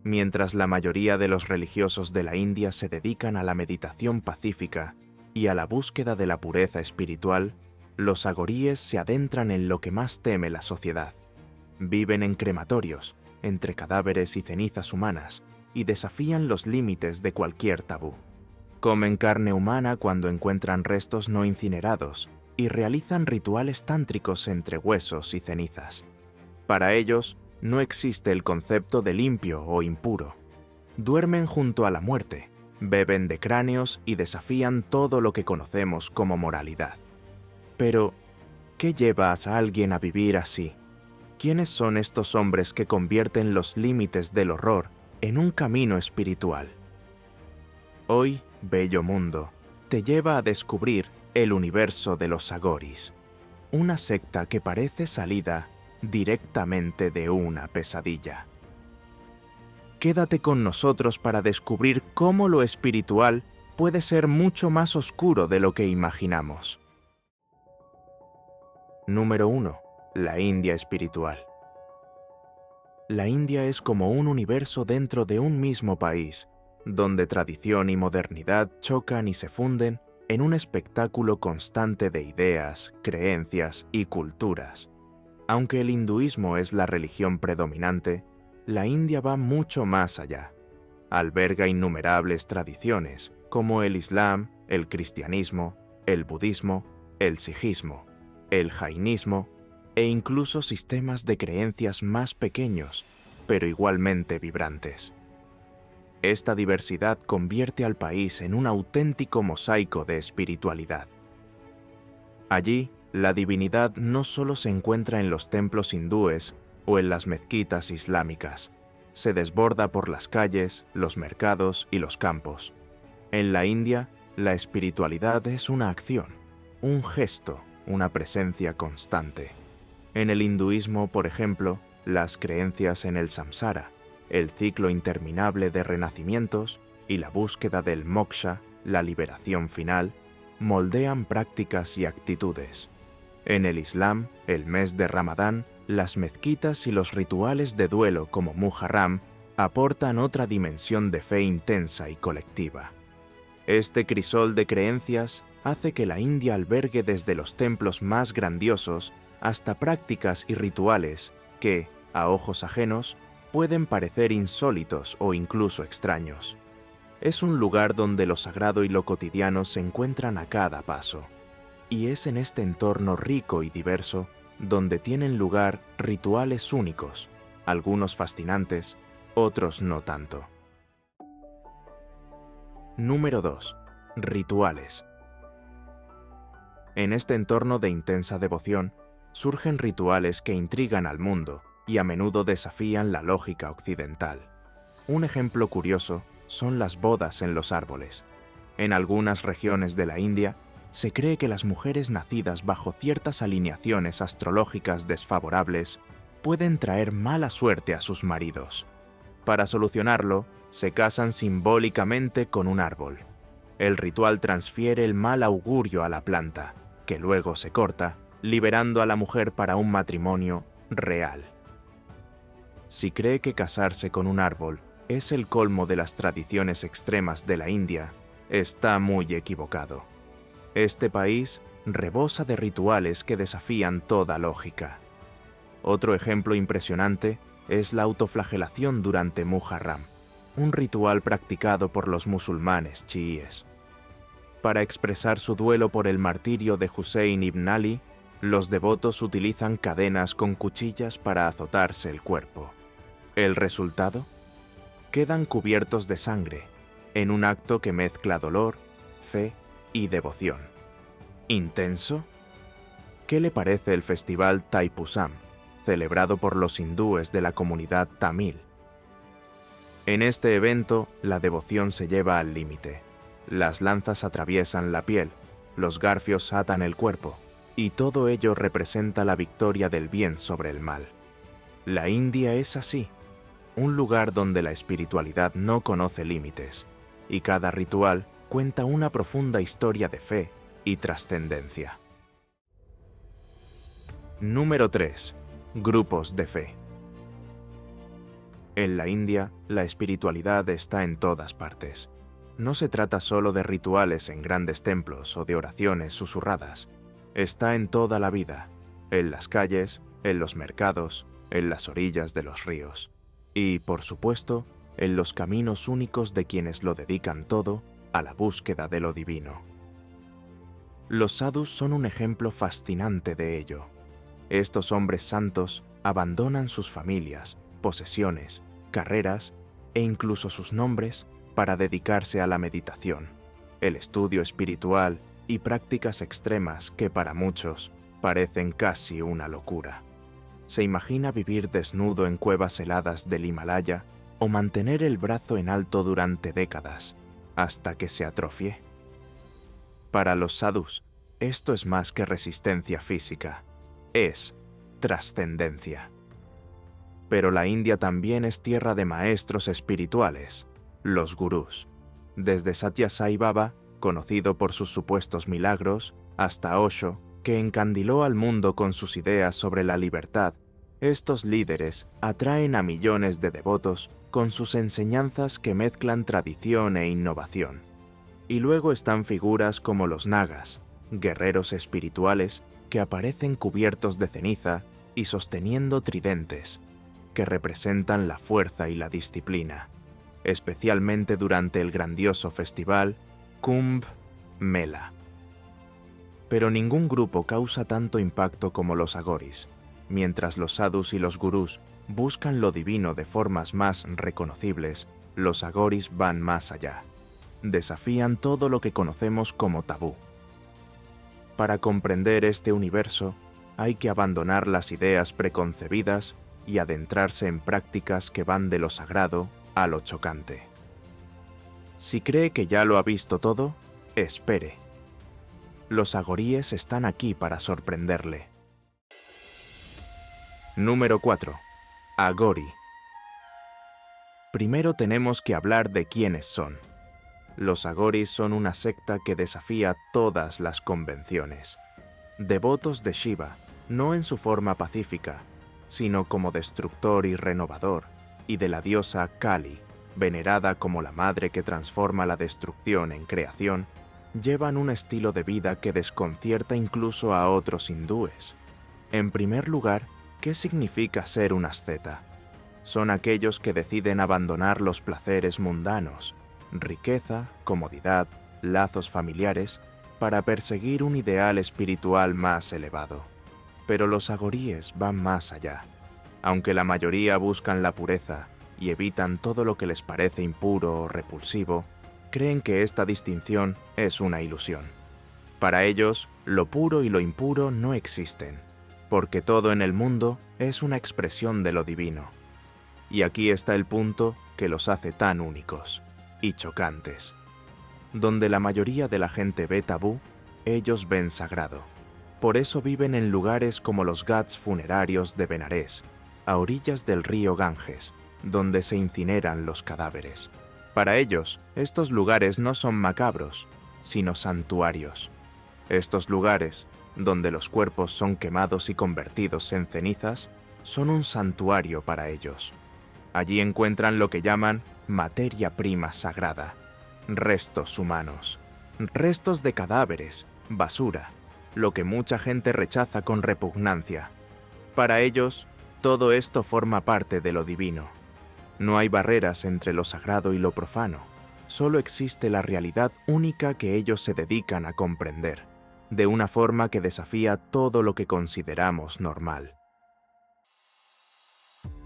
Mientras la mayoría de los religiosos de la India se dedican a la meditación pacífica y a la búsqueda de la pureza espiritual, los agoríes se adentran en lo que más teme la sociedad. Viven en crematorios, entre cadáveres y cenizas humanas, y desafían los límites de cualquier tabú. Comen carne humana cuando encuentran restos no incinerados y realizan rituales tántricos entre huesos y cenizas. Para ellos, no existe el concepto de limpio o impuro. Duermen junto a la muerte, beben de cráneos y desafían todo lo que conocemos como moralidad. Pero, ¿qué lleva a alguien a vivir así? ¿Quiénes son estos hombres que convierten los límites del horror en un camino espiritual? Hoy, Bello Mundo, te lleva a descubrir el universo de los Agoris, una secta que parece salida directamente de una pesadilla. Quédate con nosotros para descubrir cómo lo espiritual puede ser mucho más oscuro de lo que imaginamos. Número 1. La India espiritual. La India es como un universo dentro de un mismo país, donde tradición y modernidad chocan y se funden en un espectáculo constante de ideas, creencias y culturas. Aunque el hinduismo es la religión predominante, la India va mucho más allá. Alberga innumerables tradiciones, como el Islam, el cristianismo, el budismo, el sijismo, el jainismo e incluso sistemas de creencias más pequeños, pero igualmente vibrantes. Esta diversidad convierte al país en un auténtico mosaico de espiritualidad. Allí, la divinidad no solo se encuentra en los templos hindúes o en las mezquitas islámicas, se desborda por las calles, los mercados y los campos. En la India, la espiritualidad es una acción, un gesto, una presencia constante. En el hinduismo, por ejemplo, las creencias en el samsara, el ciclo interminable de renacimientos y la búsqueda del moksha, la liberación final, moldean prácticas y actitudes. En el Islam, el mes de Ramadán, las mezquitas y los rituales de duelo como Muharram aportan otra dimensión de fe intensa y colectiva. Este crisol de creencias hace que la India albergue desde los templos más grandiosos hasta prácticas y rituales que, a ojos ajenos, pueden parecer insólitos o incluso extraños. Es un lugar donde lo sagrado y lo cotidiano se encuentran a cada paso. Y es en este entorno rico y diverso donde tienen lugar rituales únicos, algunos fascinantes, otros no tanto. Número 2. Rituales. En este entorno de intensa devoción, surgen rituales que intrigan al mundo y a menudo desafían la lógica occidental. Un ejemplo curioso son las bodas en los árboles. En algunas regiones de la India, se cree que las mujeres nacidas bajo ciertas alineaciones astrológicas desfavorables pueden traer mala suerte a sus maridos. Para solucionarlo, se casan simbólicamente con un árbol. El ritual transfiere el mal augurio a la planta, que luego se corta, liberando a la mujer para un matrimonio real. Si cree que casarse con un árbol es el colmo de las tradiciones extremas de la India, está muy equivocado. Este país rebosa de rituales que desafían toda lógica. Otro ejemplo impresionante es la autoflagelación durante Muharram, un ritual practicado por los musulmanes chiíes. Para expresar su duelo por el martirio de Hussein ibn Ali, los devotos utilizan cadenas con cuchillas para azotarse el cuerpo. ¿El resultado? Quedan cubiertos de sangre, en un acto que mezcla dolor, fe y devoción. ¿Intenso? ¿Qué le parece el festival Thaipusam, celebrado por los hindúes de la comunidad tamil? En este evento, la devoción se lleva al límite. Las lanzas atraviesan la piel, los garfios atan el cuerpo, y todo ello representa la victoria del bien sobre el mal. La India es así, un lugar donde la espiritualidad no conoce límites, y cada ritual cuenta una profunda historia de fe y trascendencia. Número 3. Grupos de fe. En la India, la espiritualidad está en todas partes. No se trata solo de rituales en grandes templos o de oraciones susurradas. Está en toda la vida, en las calles, en los mercados, en las orillas de los ríos. Y, por supuesto, en los caminos únicos de quienes lo dedican todo a la búsqueda de lo divino. Los sadhus son un ejemplo fascinante de ello. Estos hombres santos abandonan sus familias, posesiones, carreras e incluso sus nombres para dedicarse a la meditación, el estudio espiritual y prácticas extremas que para muchos parecen casi una locura. ¿Se imagina vivir desnudo en cuevas heladas del Himalaya o mantener el brazo en alto durante décadas hasta que se atrofie? Para los sadhus, esto es más que resistencia física, es trascendencia. Pero la India también es tierra de maestros espirituales, los gurús. Desde Satya Sai Baba, conocido por sus supuestos milagros, hasta Osho, que encandiló al mundo con sus ideas sobre la libertad, estos líderes atraen a millones de devotos con sus enseñanzas que mezclan tradición e innovación. Y luego están figuras como los nagas, guerreros espirituales que aparecen cubiertos de ceniza y sosteniendo tridentes, que representan la fuerza y la disciplina, especialmente durante el grandioso festival Kumbh Mela. Pero ningún grupo causa tanto impacto como los agoris. Mientras los sadhus y los gurús buscan lo divino de formas más reconocibles, los agoris van más allá. Desafían todo lo que conocemos como tabú. Para comprender este universo, hay que abandonar las ideas preconcebidas y adentrarse en prácticas que van de lo sagrado a lo chocante. Si cree que ya lo ha visto todo, espere. Los agoríes están aquí para sorprenderle. Número 4. Agori. Primero tenemos que hablar de quiénes son. Los agoris son una secta que desafía todas las convenciones. Devotos de Shiva, no en su forma pacífica, sino como destructor y renovador, y de la diosa Kali, venerada como la madre que transforma la destrucción en creación, llevan un estilo de vida que desconcierta incluso a otros hindúes. En primer lugar, ¿qué significa ser un asceta? Son aquellos que deciden abandonar los placeres mundanos, riqueza, comodidad, lazos familiares, para perseguir un ideal espiritual más elevado. Pero los agoríes van más allá. Aunque la mayoría buscan la pureza y evitan todo lo que les parece impuro o repulsivo, creen que esta distinción es una ilusión. Para ellos, lo puro y lo impuro no existen, porque todo en el mundo es una expresión de lo divino. Y aquí está el punto que los hace tan únicos y chocantes. Donde la mayoría de la gente ve tabú, ellos ven sagrado. Por eso viven en lugares como los ghats funerarios de Benarés, a orillas del río Ganges, donde se incineran los cadáveres. Para ellos, estos lugares no son macabros, sino santuarios. Estos lugares, donde los cuerpos son quemados y convertidos en cenizas, son un santuario para ellos. Allí encuentran lo que llaman materia prima sagrada, restos humanos, restos de cadáveres, basura, lo que mucha gente rechaza con repugnancia. Para ellos, todo esto forma parte de lo divino. No hay barreras entre lo sagrado y lo profano, solo existe la realidad única que ellos se dedican a comprender, de una forma que desafía todo lo que consideramos normal.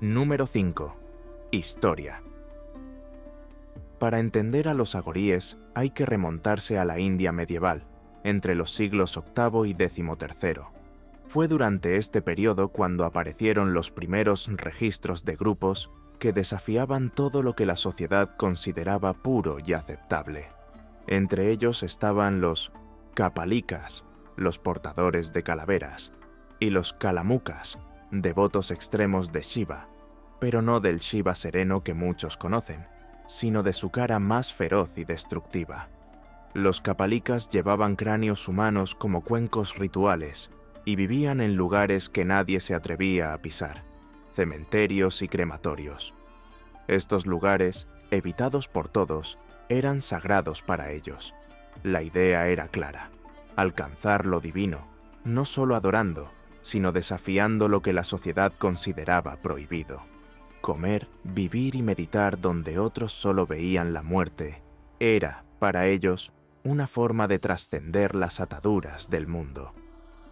Número 5. Historia. Para entender a los agoríes hay que remontarse a la India medieval, entre los siglos VIII y XIII. Fue durante este periodo cuando aparecieron los primeros registros de grupos que desafiaban todo lo que la sociedad consideraba puro y aceptable. Entre ellos estaban los Kapalikas, los portadores de calaveras, y los Kalamukas, devotos extremos de Shiva, pero no del Shiva sereno que muchos conocen, sino de su cara más feroz y destructiva. Los Kapalikas llevaban cráneos humanos como cuencos rituales y vivían en lugares que nadie se atrevía a pisar, cementerios y crematorios. Estos lugares, evitados por todos, eran sagrados para ellos. La idea era clara: alcanzar lo divino, no solo adorando, sino desafiando lo que la sociedad consideraba prohibido. Comer, vivir y meditar donde otros solo veían la muerte era, para ellos, una forma de trascender las ataduras del mundo.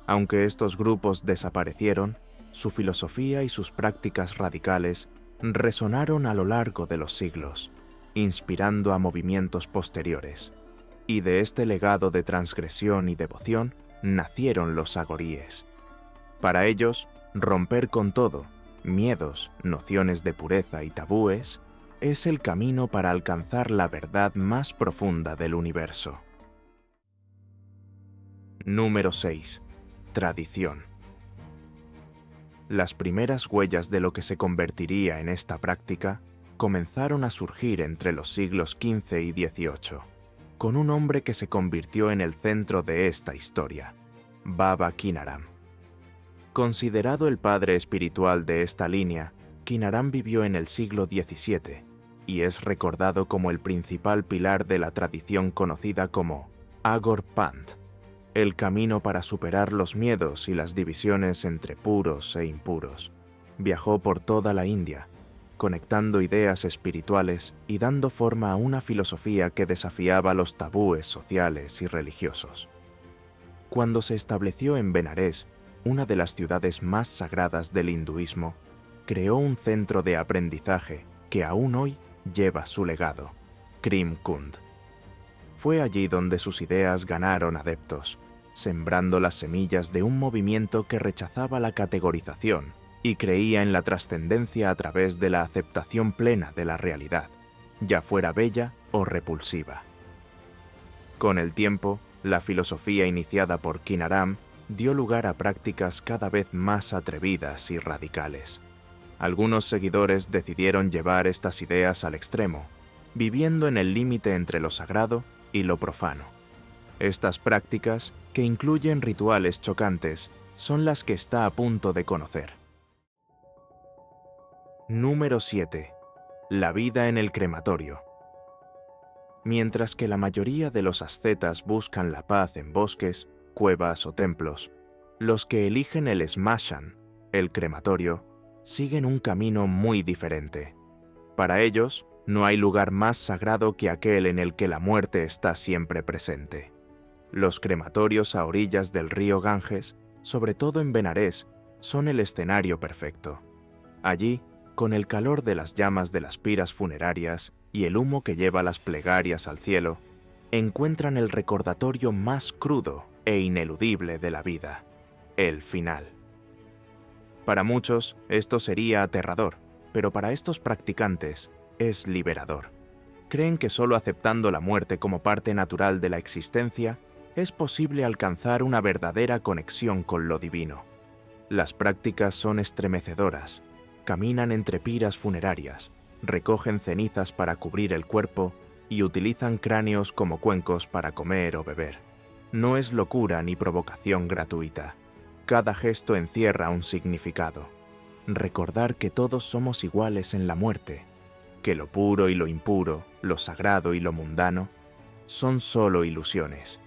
Aunque estos grupos desaparecieron, su filosofía y sus prácticas radicales resonaron a lo largo de los siglos, inspirando a movimientos posteriores. Y de este legado de transgresión y devoción nacieron los agoríes. Para ellos, romper con todo, miedos, nociones de pureza y tabúes, es el camino para alcanzar la verdad más profunda del universo. Número 6. Tradición. Las primeras huellas de lo que se convertiría en esta práctica comenzaron a surgir entre los siglos XV y XVIII, con un hombre que se convirtió en el centro de esta historia, Baba Kinaram. Considerado el padre espiritual de esta línea, Kinaram vivió en el siglo XVII y es recordado como el principal pilar de la tradición conocida como Agor Panth, el camino para superar los miedos y las divisiones entre puros e impuros. Viajó por toda la India, conectando ideas espirituales y dando forma a una filosofía que desafiaba los tabúes sociales y religiosos. Cuando se estableció en Benarés, una de las ciudades más sagradas del hinduismo, creó un centro de aprendizaje que aún hoy lleva su legado, Krim Kund. Fue allí donde sus ideas ganaron adeptos, sembrando las semillas de un movimiento que rechazaba la categorización y creía en la trascendencia a través de la aceptación plena de la realidad, ya fuera bella o repulsiva. Con el tiempo, la filosofía iniciada por Kinaram dio lugar a prácticas cada vez más atrevidas y radicales. Algunos seguidores decidieron llevar estas ideas al extremo, viviendo en el límite entre lo sagrado y lo profano. Estas prácticas, que incluyen rituales chocantes, son las que está a punto de conocer. Número 7. La vida en el crematorio. Mientras que la mayoría de los ascetas buscan la paz en bosques, cuevas o templos, los que eligen el smashan, el crematorio, siguen un camino muy diferente. Para ellos, no hay lugar más sagrado que aquel en el que la muerte está siempre presente. Los crematorios a orillas del río Ganges, sobre todo en Benarés, son el escenario perfecto. Allí, con el calor de las llamas de las piras funerarias y el humo que lleva las plegarias al cielo, encuentran el recordatorio más crudo e ineludible de la vida, el final. Para muchos, esto sería aterrador, pero para estos practicantes es liberador. Creen que solo aceptando la muerte como parte natural de la existencia es posible alcanzar una verdadera conexión con lo divino. Las prácticas son estremecedoras. Caminan entre piras funerarias, recogen cenizas para cubrir el cuerpo y utilizan cráneos como cuencos para comer o beber. No es locura ni provocación gratuita. Cada gesto encierra un significado. Recordar que todos somos iguales en la muerte, que lo puro y lo impuro, lo sagrado y lo mundano, son solo ilusiones.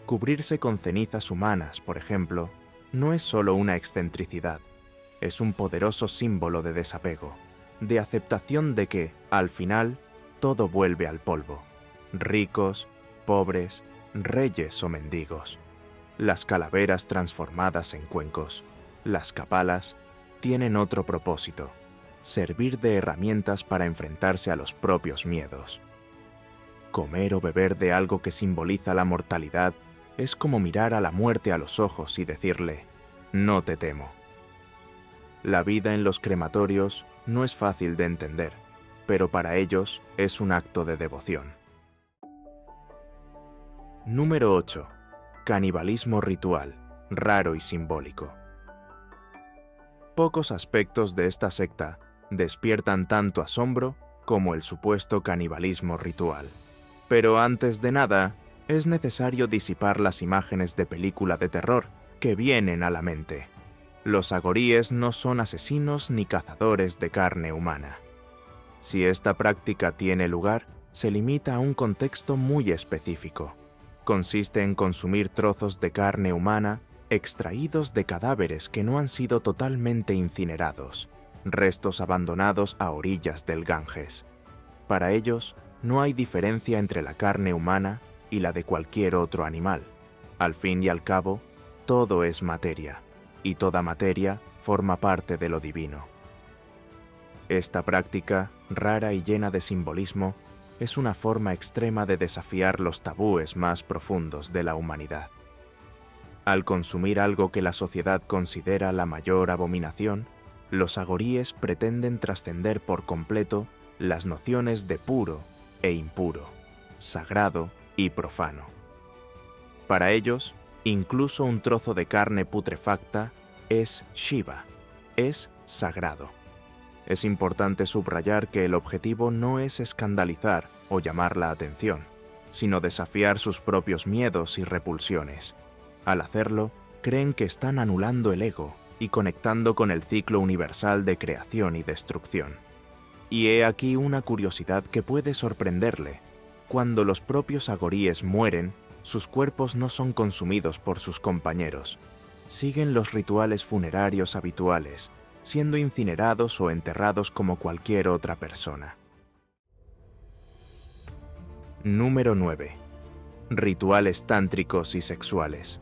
Cubrirse con cenizas humanas, por ejemplo, no es solo una excentricidad, es un poderoso símbolo de desapego, de aceptación de que, al final, todo vuelve al polvo. Ricos, pobres, reyes o mendigos. Las calaveras transformadas en cuencos, las kapalas, tienen otro propósito: servir de herramientas para enfrentarse a los propios miedos. Comer o beber de algo que simboliza la mortalidad es como mirar a la muerte a los ojos y decirle: no te temo. La vida en los crematorios no es fácil de entender, pero para ellos es un acto de devoción. Número 8. Canibalismo ritual, raro y simbólico. Pocos aspectos de esta secta despiertan tanto asombro como el supuesto canibalismo ritual. Pero antes de nada, es necesario disipar las imágenes de película de terror que vienen a la mente. Los agoríes no son asesinos ni cazadores de carne humana. Si esta práctica tiene lugar, se limita a un contexto muy específico. Consiste en consumir trozos de carne humana extraídos de cadáveres que no han sido totalmente incinerados, restos abandonados a orillas del Ganges. Para ellos, no hay diferencia entre la carne humana y la de cualquier otro animal. Al fin y al cabo, todo es materia, y toda materia forma parte de lo divino. Esta práctica, rara y llena de simbolismo, es una forma extrema de desafiar los tabúes más profundos de la humanidad. Al consumir algo que la sociedad considera la mayor abominación, los agoríes pretenden trascender por completo las nociones de puro e impuro, sagrado y profano. Para ellos, incluso un trozo de carne putrefacta es Shiva, es sagrado. Es importante subrayar que el objetivo no es escandalizar o llamar la atención, sino desafiar sus propios miedos y repulsiones. Al hacerlo, creen que están anulando el ego y conectando con el ciclo universal de creación y destrucción. Y he aquí una curiosidad que puede sorprenderle. Cuando los propios agoríes mueren, sus cuerpos no son consumidos por sus compañeros. Siguen los rituales funerarios habituales, siendo incinerados o enterrados como cualquier otra persona. Número 9. Rituales tántricos y sexuales.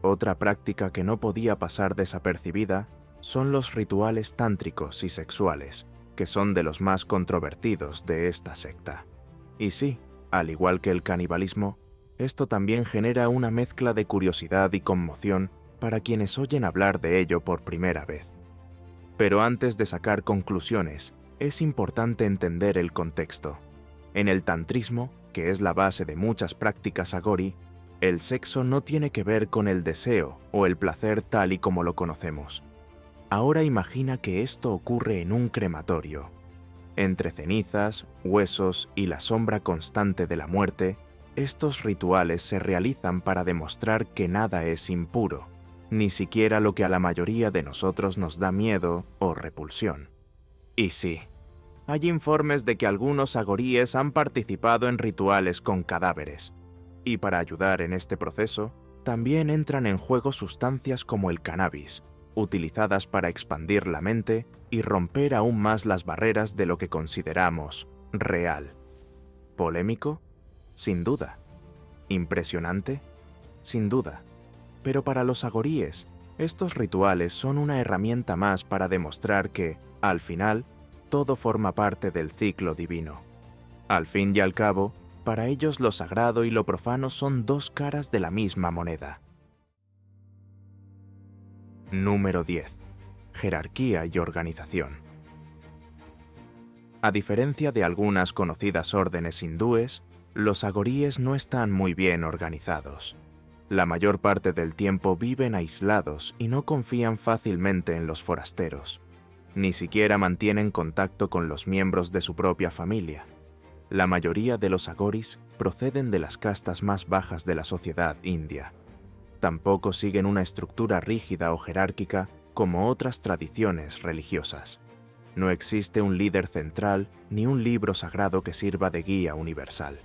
Otra práctica que no podía pasar desapercibida son los rituales tántricos y sexuales, que son de los más controvertidos de esta secta. Y sí, al igual que el canibalismo, esto también genera una mezcla de curiosidad y conmoción para quienes oyen hablar de ello por primera vez. Pero antes de sacar conclusiones, es importante entender el contexto. En el tantrismo, que es la base de muchas prácticas agori, el sexo no tiene que ver con el deseo o el placer tal y como lo conocemos. Ahora imagina que esto ocurre en un crematorio. Entre cenizas, huesos y la sombra constante de la muerte, estos rituales se realizan para demostrar que nada es impuro, ni siquiera lo que a la mayoría de nosotros nos da miedo o repulsión. Y sí, hay informes de que algunos agoríes han participado en rituales con cadáveres. Y para ayudar en este proceso, también entran en juego sustancias como el cannabis, utilizadas para expandir la mente y romper aún más las barreras de lo que consideramos real. ¿Polémico? Sin duda. ¿Impresionante? Sin duda. Pero para los agoríes, estos rituales son una herramienta más para demostrar que, al final, todo forma parte del ciclo divino. Al fin y al cabo, para ellos lo sagrado y lo profano son dos caras de la misma moneda. Número 10. Jerarquía y organización. A diferencia de algunas conocidas órdenes hindúes, los agoríes no están muy bien organizados. La mayor parte del tiempo viven aislados y no confían fácilmente en los forasteros. Ni siquiera mantienen contacto con los miembros de su propia familia. La mayoría de los agoris proceden de las castas más bajas de la sociedad india. Tampoco siguen una estructura rígida o jerárquica como otras tradiciones religiosas. No existe un líder central ni un libro sagrado que sirva de guía universal.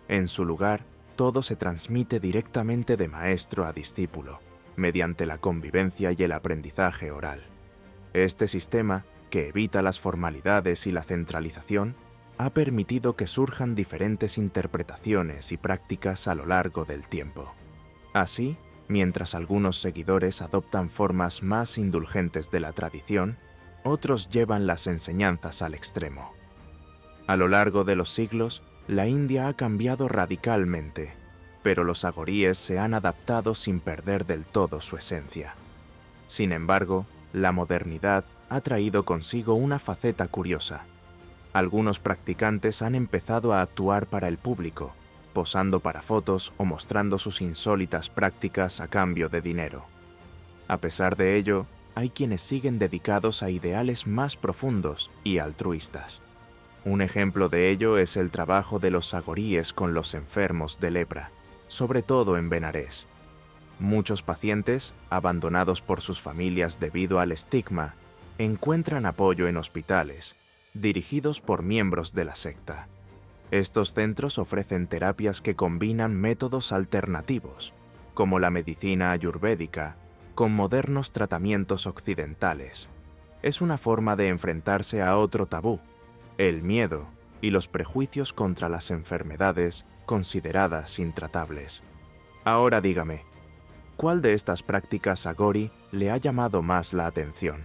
En su lugar, todo se transmite directamente de maestro a discípulo, mediante la convivencia y el aprendizaje oral. Este sistema, que evita las formalidades y la centralización, ha permitido que surjan diferentes interpretaciones y prácticas a lo largo del tiempo. Así, mientras algunos seguidores adoptan formas más indulgentes de la tradición, otros llevan las enseñanzas al extremo. A lo largo de los siglos, la India ha cambiado radicalmente, pero los agoríes se han adaptado sin perder del todo su esencia. Sin embargo, la modernidad ha traído consigo una faceta curiosa. Algunos practicantes han empezado a actuar para el público, posando para fotos o mostrando sus insólitas prácticas a cambio de dinero. A pesar de ello, hay quienes siguen dedicados a ideales más profundos y altruistas. Un ejemplo de ello es el trabajo de los agoríes con los enfermos de lepra, sobre todo en Benarés. Muchos pacientes, abandonados por sus familias debido al estigma, encuentran apoyo en hospitales dirigidos por miembros de la secta. Estos centros ofrecen terapias que combinan métodos alternativos, como la medicina ayurvédica, con modernos tratamientos occidentales. Es una forma de enfrentarse a otro tabú, el miedo y los prejuicios contra las enfermedades consideradas intratables. Ahora dígame, ¿cuál de estas prácticas Agori le ha llamado más la atención?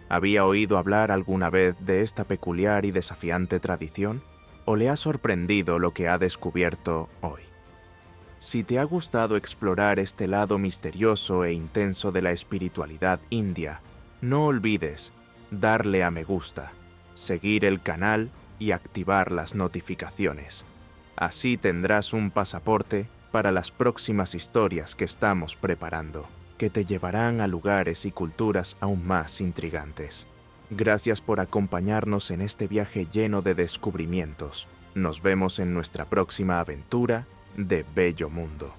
¿Había oído hablar alguna vez de esta peculiar y desafiante tradición? ¿O le ha sorprendido lo que ha descubierto hoy? Si te ha gustado explorar este lado misterioso e intenso de la espiritualidad india, no olvides darle a me gusta, seguir el canal y activar las notificaciones. Así tendrás un pasaporte para las próximas historias que estamos preparando, que te llevarán a lugares y culturas aún más intrigantes. Gracias por acompañarnos en este viaje lleno de descubrimientos. Nos vemos en nuestra próxima aventura de Bello Mundo.